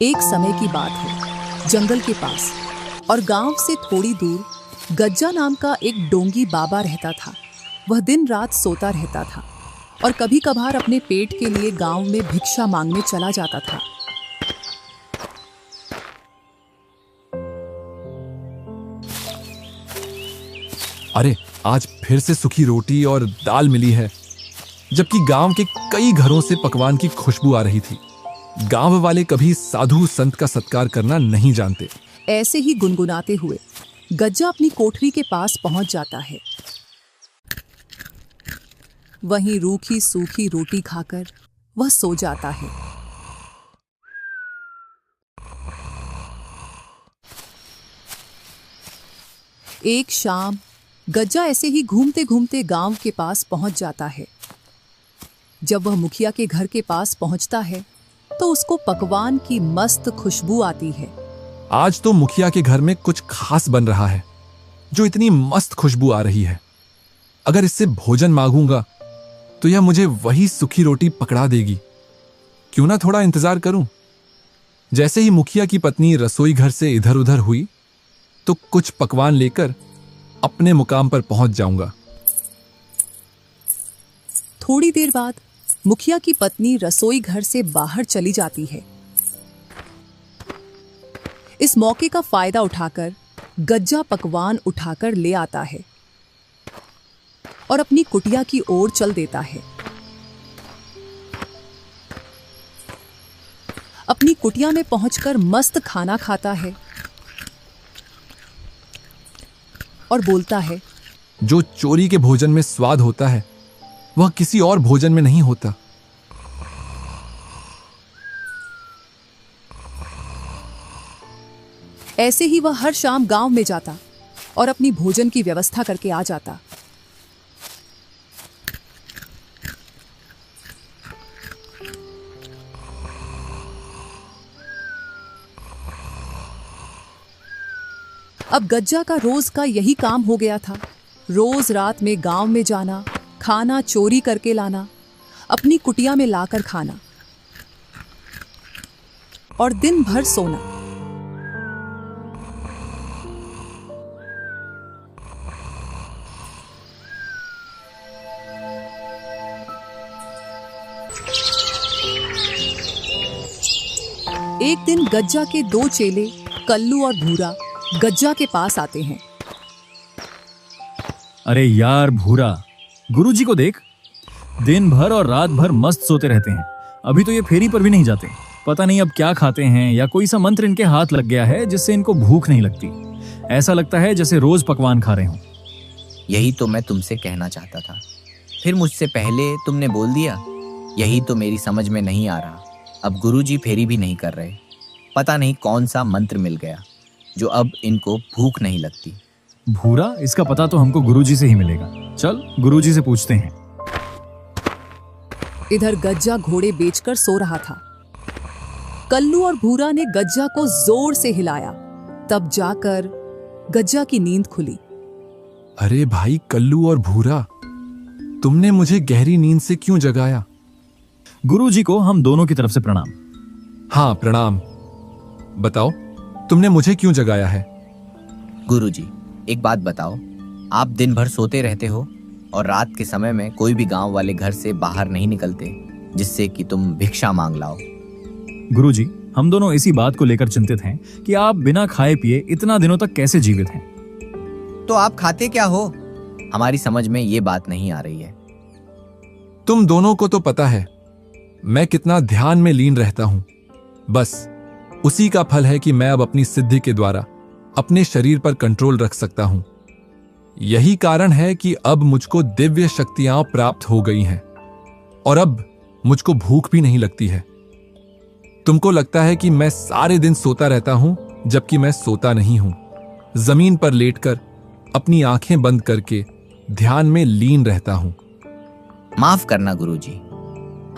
एक समय की बात है, जंगल के पास और गांव से थोड़ी दूर गज्जा नाम का एक डोंगी बाबा रहता था। वह दिन रात सोता रहता था और कभी कभार अपने पेट के लिए गांव में भिक्षा मांगने चला जाता था। अरे, आज फिर से सूखी रोटी और दाल मिली है, जबकि गांव के कई घरों से पकवान की खुशबू आ रही थी। गांव वाले कभी साधु संत का सत्कार करना नहीं जानते। ऐसे ही गुनगुनाते हुए गज्जा अपनी कोठरी के पास पहुंच जाता है। वहीं रूखी सूखी रोटी खाकर वह सो जाता है। एक शाम गज्जा ऐसे ही घूमते घूमते गांव के पास पहुंच जाता है। जब वह मुखिया के घर के पास पहुंचता है तो उसको पकवान की मस्त खुशबू आती है। आज तो मुखिया के घर में कुछ खास बन रहा है, जो इतनी मस्त खुशबू आ रही है। अगर इससे भोजन मांगूंगा तो यह मुझे वही सूखी रोटी पकड़ा देगी। क्यों ना थोड़ा इंतजार करूं। जैसे ही मुखिया की पत्नी रसोई घर से इधर उधर हुई तो कुछ पकवान लेकर अपने मुकाम पर पहुंच जाऊंगा। थोड़ी देर बाद मुखिया की पत्नी रसोई घर से बाहर चली जाती है। इस मौके का फायदा उठाकर गज्जा पकवान उठाकर ले आता है और अपनी कुटिया की ओर चल देता है। अपनी कुटिया में पहुंचकर मस्त खाना खाता है और बोलता है, जो चोरी के भोजन में स्वाद होता है वह किसी और भोजन में नहीं होता। ऐसे ही वह हर शाम गांव में जाता और अपनी भोजन की व्यवस्था करके आ जाता। अब गज्जा का रोज का यही काम हो गया था। रोज रात में गांव में जाना, खाना चोरी करके लाना, अपनी कुटिया में लाकर खाना और दिन भर सोना। एक दिन गज्जा के दो चेले कल्लू और भूरा गज्जा के पास आते हैं। अरे यार भूरा, गुरुजी को देख, दिन भर और रात भर मस्त सोते रहते हैं। अभी तो ये फेरी पर भी नहीं जाते। पता नहीं अब क्या खाते हैं या कोई सा मंत्र इनके हाथ लग गया है जिससे इनको भूख नहीं लगती। ऐसा लगता है जैसे रोज पकवान खा रहे हों। यही तो मैं तुमसे कहना चाहता था, फिर मुझसे पहले तुमने बोल दिया। यही तो मेरी समझ में नहीं आ रहा। अब गुरुजी फेरी भी नहीं कर रहे। पता नहीं कौन सा मंत्र मिल गया जो अब इनको भूख नहीं लगती। भूरा, इसका पता तो हमको गुरुजी से ही मिलेगा। चल गुरुजी से पूछते हैं। इधर गज्जा घोड़े बेचकर सो रहा था। कल्लू और भूरा ने गज्जा को जोर से हिलाया, तब जाकर गज्जा की नींद खुली। अरे भाई कल्लू और भूरा, तुमने मुझे गहरी नींद से क्यों जगाया? गुरुजी को हम दोनों की तरफ से प्रणाम। हाँ प्रणाम। बताओ, तुमने मुझे क्यों जगाया है? गुरुजी, एक बात बताओ, आप दिन भर सोते रहते हो और रात के समय में कोई भी गांव वाले घर से बाहर नहीं निकलते जिससे कि तुम भिक्षा मांग लाओ। गुरुजी, हम दोनों इसी बात को लेकर चिंतित हैं कि आप बिना खाए पिए इतना दिनों तक कैसे जीवित हैं। तो आप खाते क्या हो? हमारी समझ में ये बात नहीं आ रही है। तुम दोनों को तो पता है मैं कितना ध्यान में लीन रहता हूं। बस उसी का फल है कि मैं अब अपनी सिद्धि के द्वारा अपने शरीर पर कंट्रोल रख सकता हूं। यही कारण है कि अब मुझको दिव्य शक्तियां प्राप्त हो गई हैं और अब मुझको भूख भी नहीं लगती है। तुमको लगता है कि मैं सारे दिन सोता रहता हूं, जबकि मैं सोता नहीं हूं। जमीन पर लेटकर अपनी आंखें बंद करके ध्यान में लीन रहता हूं। माफ करना गुरुजी,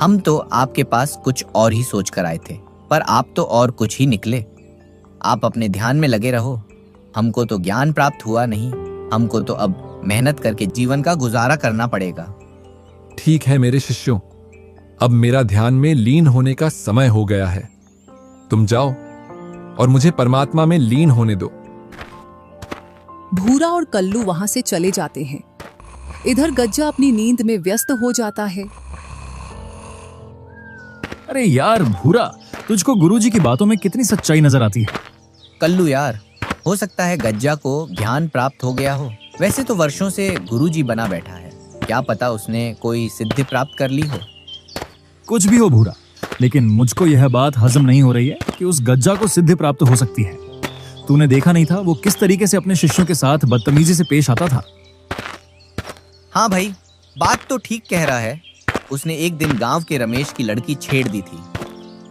हम तो आपके पास कुछ और ही सोच कर आए थे, पर आप तो और कुछ ही निकले। आप अपने ध्यान में लगे रहो। हमको तो ज्ञान प्राप्त हुआ नहीं, हमको तो अब मेहनत करके जीवन का गुजारा करना पड़ेगा। ठीक है मेरे शिष्यों, अब मेरा ध्यान में लीन होने का समय हो गया है। तुम जाओ और मुझे परमात्मा में लीन होने दो। भूरा और कल्लू वहां से चले जाते हैं। इधर गज्जा अपनी नींद में व्यस्त हो जाता है। अरे यार भूरा, तुझको गुरुजी की बातों में कितनी सच्चाई नजर आती है। कल्लू यार, हो सकता है गज्जा को ज्ञान प्राप्त हो गया हो। वैसे तो वर्षों से गुरुजी बना बैठा है, क्या पता उसने कोई सिद्धि प्राप्त कर ली हो। कुछ भी हो भूरा, लेकिन मुझको यह बात हजम नहीं हो रही है कि उस गज्जा को सिद्धि प्राप्त हो सकती है। तूने देखा नहीं था वो किस तरीके से अपने शिष्यों के साथ बदतमीजी से पेश आता था। हाँ भाई, बात तो ठीक कह रहा है। उसने एक दिन गांव के रमेश की लड़की छेड़ दी थी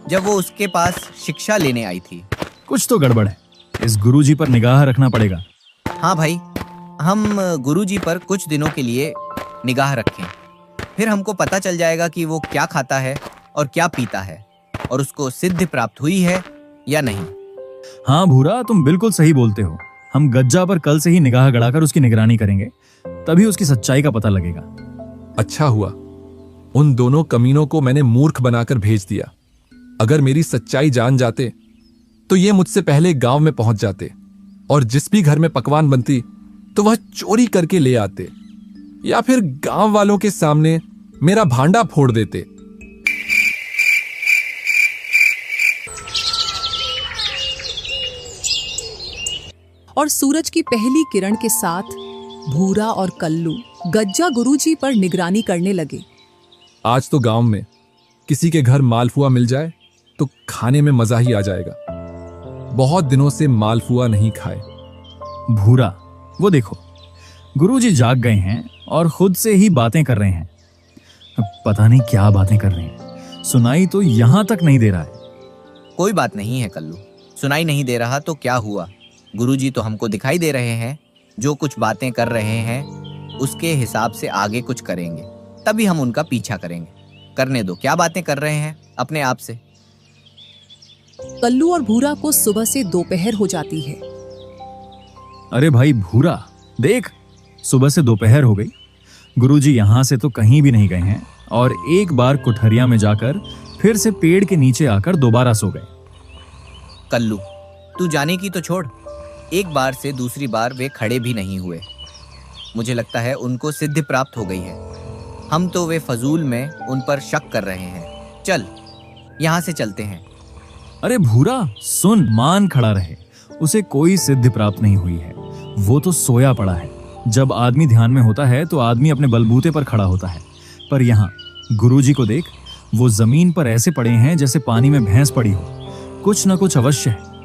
जब वो उसके पास शिक्षा लेने आई थी। कुछ तो गड़बड़ है, इस गुरुजी पर निगाह रखना पड़ेगा। हाँ भाई, हम गुरुजी पर कुछ दिनों के लिए निगाह रखें, फिर हमको पता चल जाएगा कि वो क्या खाता है और क्या पीता है और उसको सिद्धि प्राप्त हुई है या नहीं। हाँ भूरा, तुम बिल्कुल सही बोलते हो। हम गज्जा पर कल से ही निगाह गड़ाकर उसकी निगरानी करेंगे, तभी उसकी सच्चाई का पता लगेगा। अच्छा हुआ उन दोनों कमीनों को मैंने मूर्ख बनाकर भेज दिया। अगर मेरी सच्चाई जान जाते तो ये मुझसे पहले गांव में पहुंच जाते और जिस भी घर में पकवान बनती तो वह चोरी करके ले आते या फिर गांव वालों के सामने मेरा भांडा फोड़ देते। और सूरज की पहली किरण के साथ भूरा और कल्लू गज्जा गुरुजी पर निगरानी करने लगे। आज तो गांव में किसी के घर मालपुआ मिल जाए तो खाने में मजा ही आ जाएगा। बहुत दिनों से मालपुआ नहीं खाए। भूरा, वो देखो, गुरुजी जाग गए हैं और खुद से ही बातें कर रहे हैं। पता नहीं क्या बातें कर रहे हैं, सुनाई तो यहां तक नहीं दे रहा है। कोई बात नहीं है कल्लू, सुनाई नहीं दे रहा तो क्या हुआ, गुरुजी तो हमको दिखाई दे रहे हैं। जो कुछ बातें कर रहे हैं उसके हिसाब से आगे कुछ करेंगे, तभी हम उनका पीछा करेंगे। करने दो, क्या बातें कर रहे हैं अपने आप से। कल्लू और भूरा को सुबह से दोपहर हो जाती है। अरे भाई भूरा, देख, सुबह से दोपहर हो गई। गुरुजी यहां से तो कहीं भी नहीं गए हैं और एक बार कुठरिया में जाकर फिर से पेड़ के नीचे आकर दोबारा सो गए। कल्लू, तू जाने की तो छोड़, एक बार से दूसरी बार वे खड़े भी नहीं हुए। मुझे लगता है उनको सिद्धि प्राप्त हो गई है। हम तो वे फजूल में उन पर शक कर रहे हैं। चल, यहाँ से चलते हैं। अरे भूरा सुन, मान खड़ा रहे, उसे कोई सिद्धि प्राप्त नहीं हुई है। वो तो सोया पड़ा है। जब आदमी ध्यान में होता है तो आदमी अपने बलबूते पर खड़ा होता है, पर यहाँ गुरुजी को देख, वो जमीन पर ऐसे पड़े हैं जैसे पानी में भैंस पड़ी हो। कुछ ना कुछ अवश्य है।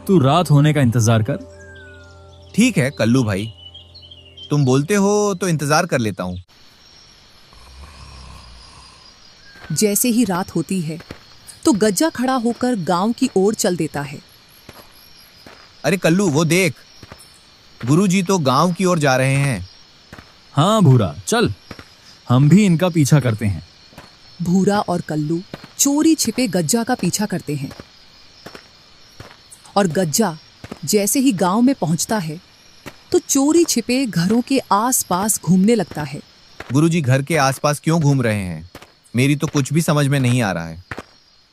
तू रात होने का इंतजार कर। ठीक है कल्लू भाई, तुम बोलते हो तो इंतजार कर लेता हूँ। जैसे ही रात होती है तो गज्जा खड़ा होकर गांव की ओर चल देता है। अरे कल्लू, वो देख, गुरुजी तो गांव की ओर जा रहे हैं। हाँ भूरा, चल, हम भी इनका पीछा करते हैं। भूरा और कल्लू चोरी छिपे गज्जा का पीछा करते हैं और गज्जा जैसे ही गांव में पहुंचता है तो चोरी छिपे घरों के आसपास घूमने लगता है। गुरुजी घर के आसपास क्यों घूम रहे हैं, मेरी तो कुछ भी समझ में नहीं आ रहा है।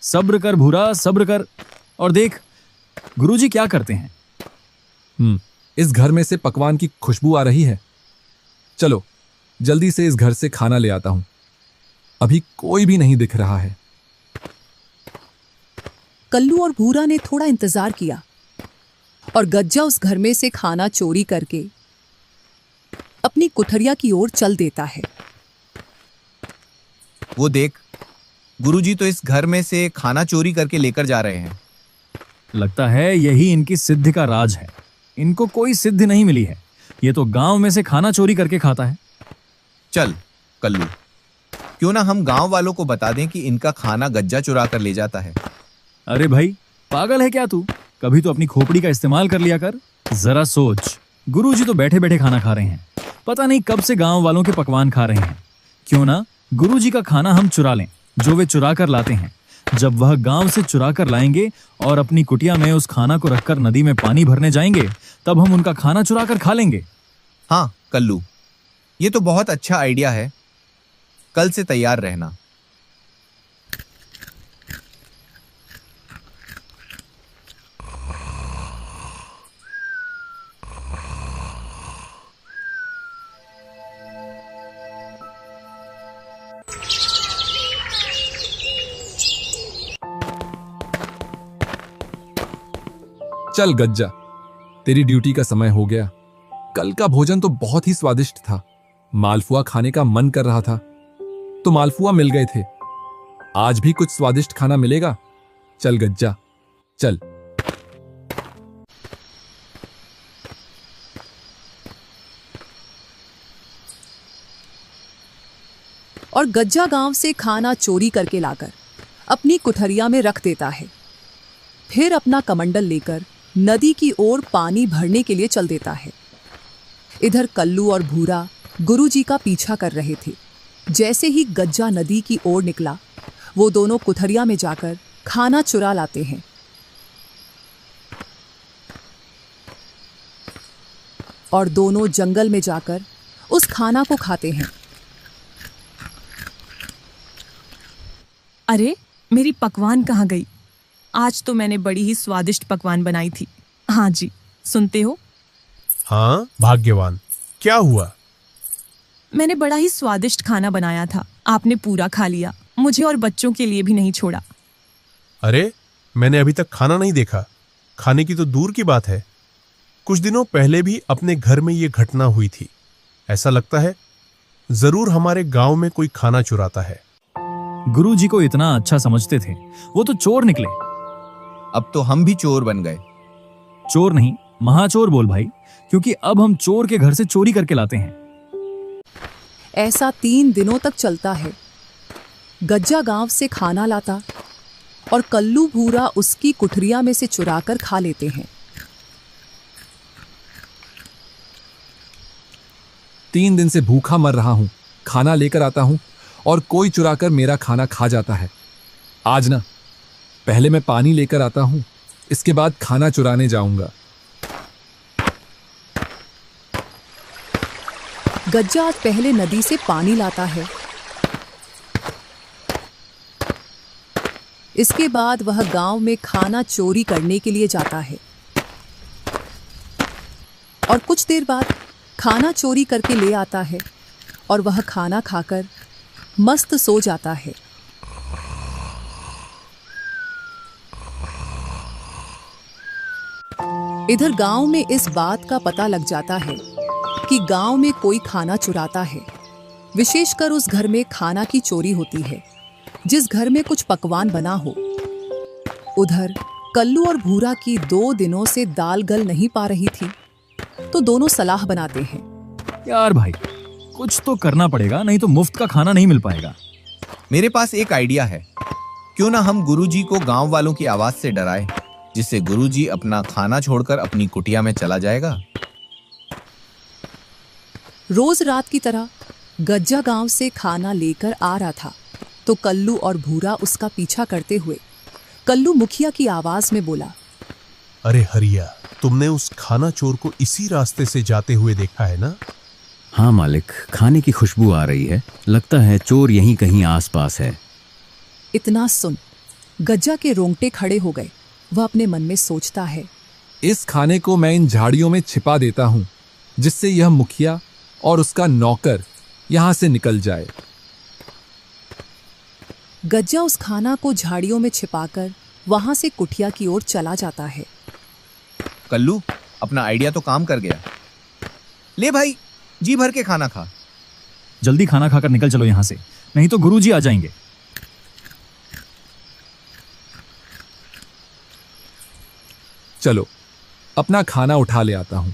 सब्र कर भूरा, सब्र कर और देख गुरुजी क्या करते हैं। इस घर में से पकवान की खुशबू आ रही है। चलो जल्दी से इस घर से खाना ले आता हूं। अभी कोई भी नहीं दिख रहा है। कल्लू और भूरा ने थोड़ा इंतजार किया और गज्जा उस घर में से खाना चोरी करके अपनी कुठरिया की ओर चल देता है। वो देख, गुरुजी तो इस घर में से खाना चोरी करके लेकर जा रहे हैं। लगता है यही इनकी सिद्धि का राज है। इनको कोई सिद्धि नहीं मिली है, ये तो गांव में से खाना चोरी करके खाता है। चल कल्लू, क्यों ना हम गांव वालों को बता दें कि इनका खाना गज्जा चुरा कर ले जाता है। अरे भाई, पागल है क्या तू? कभी तो अपनी खोपड़ी का इस्तेमाल कर लिया कर। जरा सोच, गुरुजी तो बैठे बैठे खाना खा रहे हैं, पता नहीं कब से गांव वालों के पकवान खा रहे हैं। क्यों ना गुरुजी का खाना हम चुरा लें, जो वे चुरा कर लाते हैं। जब वह गांव से चुरा कर लाएंगे और अपनी कुटिया में उस खाना को रखकर नदी में पानी भरने जाएंगे, तब हम उनका खाना चुरा कर खा लेंगे। हाँ कल्लू, ये तो बहुत अच्छा आइडिया है। कल से तैयार रहना। चल गज्जा, तेरी ड्यूटी का समय हो गया। कल का भोजन तो बहुत ही स्वादिष्ट था। मालपुआ खाने का मन कर रहा था तो मालपुआ मिल गए थे। आज भी कुछ स्वादिष्ट खाना मिलेगा। चल गज्जा, चल। और गज्जा गांव से खाना चोरी करके लाकर अपनी कुठरिया में रख देता है। फिर अपना कमंडल लेकर नदी की ओर पानी भरने के लिए चल देता है। इधर कल्लू और भूरा गुरुजी का पीछा कर रहे थे। जैसे ही गज्जा नदी की ओर निकला, वो दोनों कुठरिया में जाकर खाना चुरा लाते हैं। और दोनों जंगल में जाकर उस खाना को खाते हैं। अरे, मेरी पकवान कहाँ गई? आज तो मैंने बड़ी ही स्वादिष्ट पकवान बनाई थी। हाँ जी, सुनते हो? हाँ, भाग्यवान, क्या हुआ? मैंने बड़ा ही स्वादिष्ट खाना बनाया था। आपने पूरा खा लिया, मुझे और बच्चों के लिए भी नहीं छोड़ा। अरे, मैंने अभी तक खाना नहीं देखा। खाने की तो दूर की बात है। कुछ दिनों पहले भी अपने घर में ये घटना हुई थी। ऐसा लगता है जरूर हमारे गांव में कोई खाना चुराता है। गुरुजी को इतना अच्छा समझते थे, वो तो चोर निकले। अब तो हम भी चोर बन गए। चोर नहीं, महाचोर बोल भाई, क्योंकि अब हम चोर के घर से चोरी करके लाते हैं। ऐसा 3 दिनों तक चलता है। गज्जा गांव से खाना लाता और कल्लू भूरा उसकी कुठरिया में से चुराकर खा लेते हैं। 3 दिन से भूखा मर रहा हूं। खाना लेकर आता हूं और कोई चुराकर मेरा खाना खा जाता है। आज ना, पहले मैं पानी लेकर आता हूं, इसके बाद खाना चुराने जाऊंगा। गज्जा आज पहले नदी से पानी लाता है। इसके बाद वह गांव में खाना चोरी करने के लिए जाता है। और कुछ देर बाद खाना चोरी करके ले आता है और वह खाना खाकर मस्त सो जाता है। इधर गांव में इस बात का पता लग जाता है कि गांव में कोई खाना चुराता है। विशेषकर उस घर में खाना की चोरी होती है जिस घर में कुछ पकवान बना हो। उधर कल्लू और भूरा की 2 दिनों से दाल गल नहीं पा रही थी, तो दोनों सलाह बनाते हैं। यार भाई, कुछ तो करना पड़ेगा, नहीं तो मुफ्त का खाना नहीं मिल पाएगा। मेरे पास एक आइडिया है। क्यों ना हम गुरुजी को गांव वालों की आवाज से डराएं, जिससे गुरुजी अपना खाना छोड़कर अपनी कुटिया में चला जाएगा। रोज रात की तरह गज्जा गांव से खाना लेकर आ रहा था, तो कल्लू और भूरा उसका पीछा करते हुए कल्लू मुखिया की आवाज में बोला, अरे हरिया, तुमने उस खाना चोर को इसी रास्ते से जाते हुए देखा है ना? हाँ मालिक, खाने की खुशबू आ रही है। लगता है चोर यहीं कहीं आसपास है। इतना सुन गज्जा के रोंगटे खड़े हो गए। वह अपने मन में सोचता है, इस खाने को मैं इन झाड़ियों में छिपा देता हूं, जिससे यह मुखिया और उसका नौकर यहां से निकल जाए। गज्जा उस खाना को झाड़ियों में छिपाकर वहां से कुटिया की ओर चला जाता है। कल्लू, अपना आइडिया तो काम कर गया। ले भाई, जी भर के खाना खा। जल्दी खाना खाकर निकल चलो यहां से, नहीं तो गुरुजी आ जाएंगे। चलो, अपना खाना उठा ले आता हूं।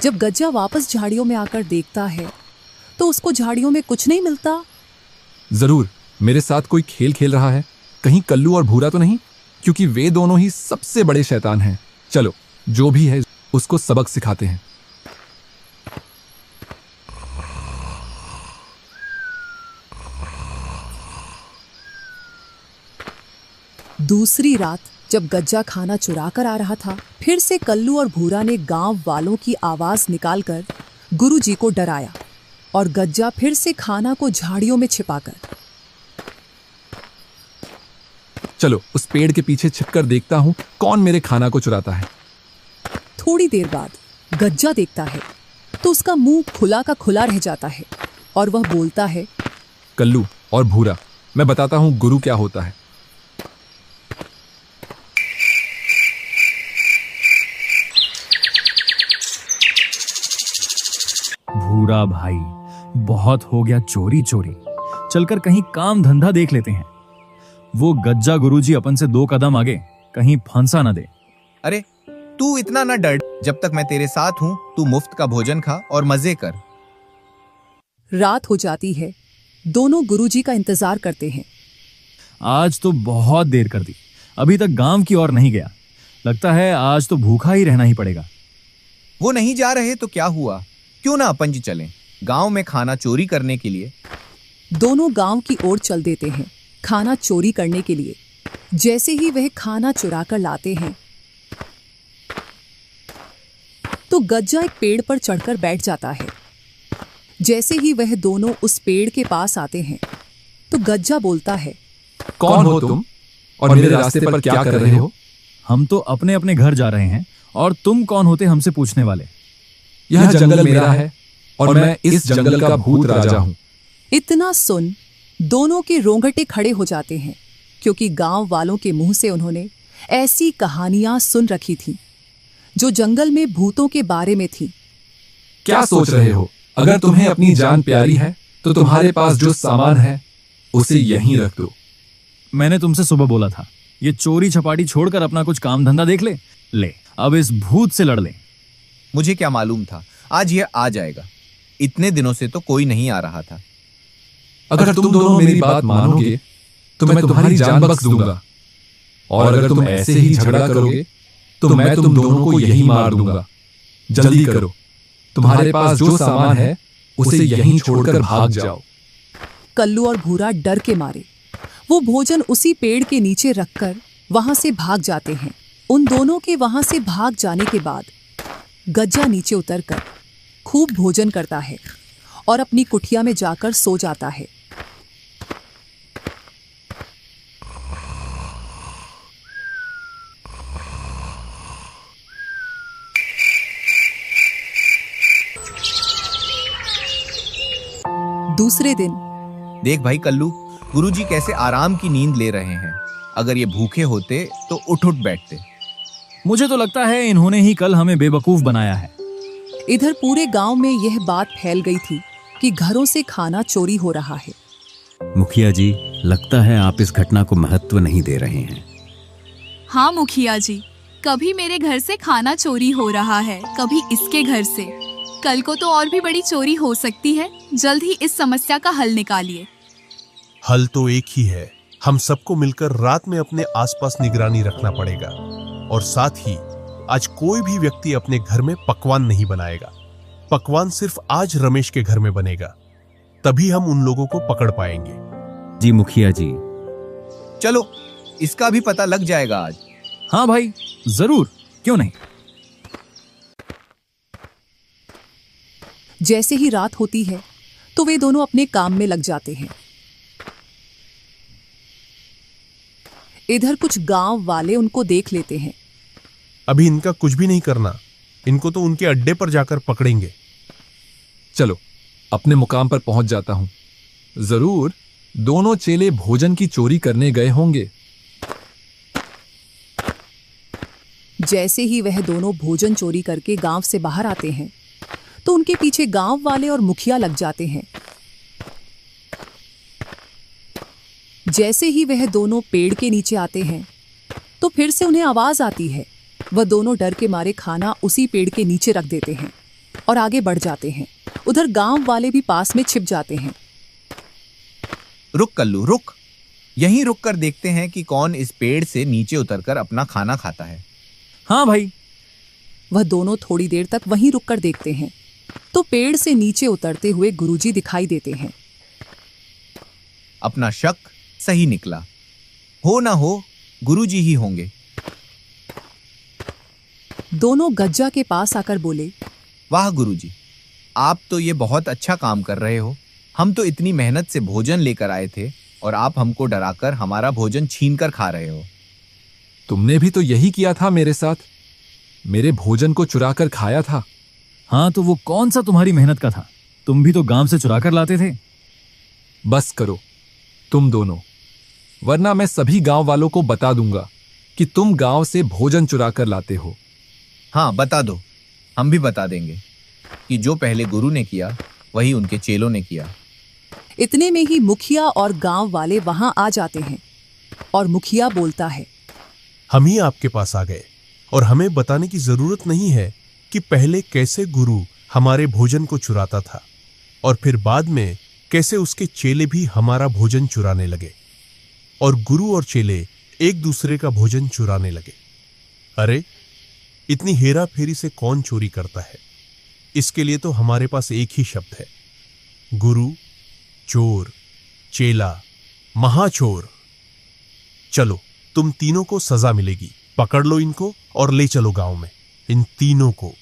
जब गज्जा वापस झाड़ियों में आकर देखता है तो उसको झाड़ियों में कुछ नहीं मिलता। जरूर मेरे साथ कोई खेल खेल रहा है। कहीं कल्लू और भूरा तो नहीं, क्योंकि वे दोनों ही सबसे बड़े शैतान हैं। चलो, जो भी है उसको सबक सिखाते हैं। दूसरी रात जब गज्जा खाना चुरा कर आ रहा था, फिर से कल्लू और भूरा ने गांव वालों की आवाज निकालकर गुरुजी को डराया और गज्जा फिर से खाना को झाड़ियों में छिपाकर। चलो, उस पेड़ के पीछे छिपकर देखता हूं कौन मेरे खाना को चुराता है। थोड़ी देर बाद गज्जा देखता है तो उसका मुंह खुला का खुला रह जाता है और वह बोलता है, कल्लू और भूरा, मैं बताता हूं गुरु क्या होता है। भूरा भाई, बहुत हो गया चोरी चोरी। चलकर कहीं काम धंधा देख लेते हैं। वो गज्जा गुरुजी अपन से 2 कदम आगे, कहीं फंसा न दे। अरे तू इतना ना डर, जब तक मैं तेरे साथ हूं तू मुफ्त का भोजन खा और मजे कर। रात हो जाती है। दोनों गुरुजी का इंतजार करते हैं। आज तो बहुत देर कर दी, अभी तक गांव की ओर नहीं गया। लगता है आज तो भूखा ही रहना ही पड़ेगा। वो नहीं जा रहे तो क्या हुआ, क्यों ना अपन जी चलें गांव में खाना चोरी करने के लिए। दोनों गांव की ओर चल देते हैं खाना चोरी करने के लिए। जैसे ही वह खाना चुरा कर लाते हैं तो गज्जा एक पेड़ पर चढ़कर बैठ जाता है। जैसे ही वह दोनों उस पेड़ के पास आते हैं तो गज्जा बोलता है, कौन हो तुम और मेरे रास्ते पर क्या कर रहे हो? हम तो अपने अपने घर जा रहे हैं, और तुम कौन होते हमसे पूछने वाले? यह जंगल मेरा है और मैं इस जंगल का भूत राजा हूं। इतना सुन दोनों के रोंगटे खड़े हो जाते हैं, क्योंकि गांव वालों के मुंह से उन्होंने ऐसी कहानियां सुन रखी थीं जो जंगल में भूतों के बारे में थी। क्या सोच रहे हो? अगर तुम्हें अपनी जान प्यारी है तो तुम्हारे पास जो सामान है उसे यहीं रख दो। मैंने तुमसे सुबह बोला था, ये चोरी छपाटी छोड़कर अपना कुछ काम धंधा देख ले। ले, अब इस भूत से लड़ ले। मुझे क्या मालूम था आज यह आ जाएगा, इतने दिनों से तो कोई नहीं आ रहा था। अगर तुम दोनों मेरी बात मानोगे तो मैं तुम्हारी जान बख्श दूंगा, और अगर तुम ऐसे ही झगड़ा करोगे तो मैं तुम दोनों को यहीं मार दूंगा। जल्दी करो, तुम्हारे पास जो सामान है उसे यहीं छोड़कर भाग जाओ। कल्लू और भूरा डर के मारे वो भोजन उसी पेड़ के नीचे रखकर वहां से भाग जाते हैं। उन दोनों के वहां से भाग जाने के बाद गज्जा नीचे उतरकर खूब भोजन करता है और अपनी कुटिया में जाकर सो जाता है। दूसरे दिन देख भाई कल्लू, गुरुजी कैसे आराम की नींद ले रहे हैं। अगर ये भूखे होते तो उठ बैठते। मुझे तो लगता है इन्होंने ही कल हमें बेवकूफ बनाया है। इधर पूरे गांव में यह बात फैल गई थी कि घरों से खाना चोरी हो रहा है। मुखिया जी, लगता है आप इस घटना को महत्व नहीं दे रहे हैं। हाँ मुखिया जी, कभी मेरे घर से खाना चोरी हो रहा है, कभी इसके घर से। कल को तो और भी बड़ी चोरी हो सकती है। जल्द ही इस समस्या का हल निकालिए। हल तो एक ही है, हम सबको मिलकर रात में अपने आसपास निगरानी रखना पड़ेगा, और साथ ही आज कोई भी व्यक्ति अपने घर में पकवान नहीं बनाएगा। पकवान सिर्फ आज रमेश के घर में बनेगा, तभी हम उन लोगों को पकड़ पाएंगे। जी मुखिया जी। चलो, इसका भी पता लग जाएगा आज। हाँ भाई, जरूर, क्यों नहीं। जैसे ही रात होती है तो वे दोनों अपने काम में लग जाते हैं। इधर कुछ गांव वाले उनको देख लेते हैं। अभी इनका कुछ भी नहीं करना, इनको तो उनके अड्डे पर जाकर पकड़ेंगे। चलो, अपने मुकाम पर पहुंच जाता हूं। जरूर दोनों चेले भोजन की चोरी करने गए होंगे। जैसे ही वह दोनों भोजन चोरी करके गांव से बाहर आते हैं तो उनके पीछे गांव वाले और मुखिया लग जाते हैं। जैसे ही वह दोनों पेड़ के नीचे आते हैं तो फिर से उन्हें आवाज आती है। वह दोनों डर के मारे खाना उसी पेड़ के नीचे रख देते हैं और आगे बढ़ जाते हैं। उधर गांव वाले भी पास में छिप जाते हैं। रुक कल्लू, रुक। यहीं रुक कर देखते हैं कि कौन इस पेड़ से नीचे उतरकर अपना खाना खाता है। हाँ भाई। वह दोनों थोड़ी देर तक वहीं रुककर देखते हैं तो पेड़ से नीचे उतरते हुए गुरुजी दिखाई देते हैं। अपना शक सही निकला, हो ना हो गुरुजी ही होंगे। दोनों गज्जा के पास आकर बोले, वाह गुरुजी, आप तो ये बहुत अच्छा काम कर रहे हो। हम तो इतनी मेहनत से भोजन लेकर आए थे और आप हमको डराकर हमारा भोजन छीन कर खा रहे हो। तुमने भी तो यही किया था मेरे साथ, मेरे भोजन को चुरा कर खाया था। हाँ, तो वो कौन सा तुम्हारी मेहनत का था? तुम भी तो गांव से चुरा कर लाते थे। बस करो तुम दोनों, वरना मैं सभी गांव वालों को बता दूंगा कि तुम गांव से भोजन चुरा कर लाते हो। हाँ, बता दो, हम भी बता देंगे। कि जो पहले गुरु ने किया वही उनके चेलों ने किया। इतने में ही मुखिया और गांव वाले वहां आ जाते हैं और मुखिया बोलता है, हम ही आपके पास आ गए और हमें बताने की जरूरत नहीं है कि पहले कैसे गुरु हमारे भोजन को चुराता था और फिर बाद में कैसे उसके चेले भी हमारा भोजन चुराने लगे और गुरु और चेले एक दूसरे का भोजन चुराने लगे। अरे, इतनी हेरा फेरी से कौन चोरी करता है? इसके लिए तो हमारे पास एक ही शब्द है, गुरु, चोर, चेला, महाचोर। चलो, तुम तीनों को सजा मिलेगी। पकड़ लो इनको और ले चलो गांव में, इन तीनों को।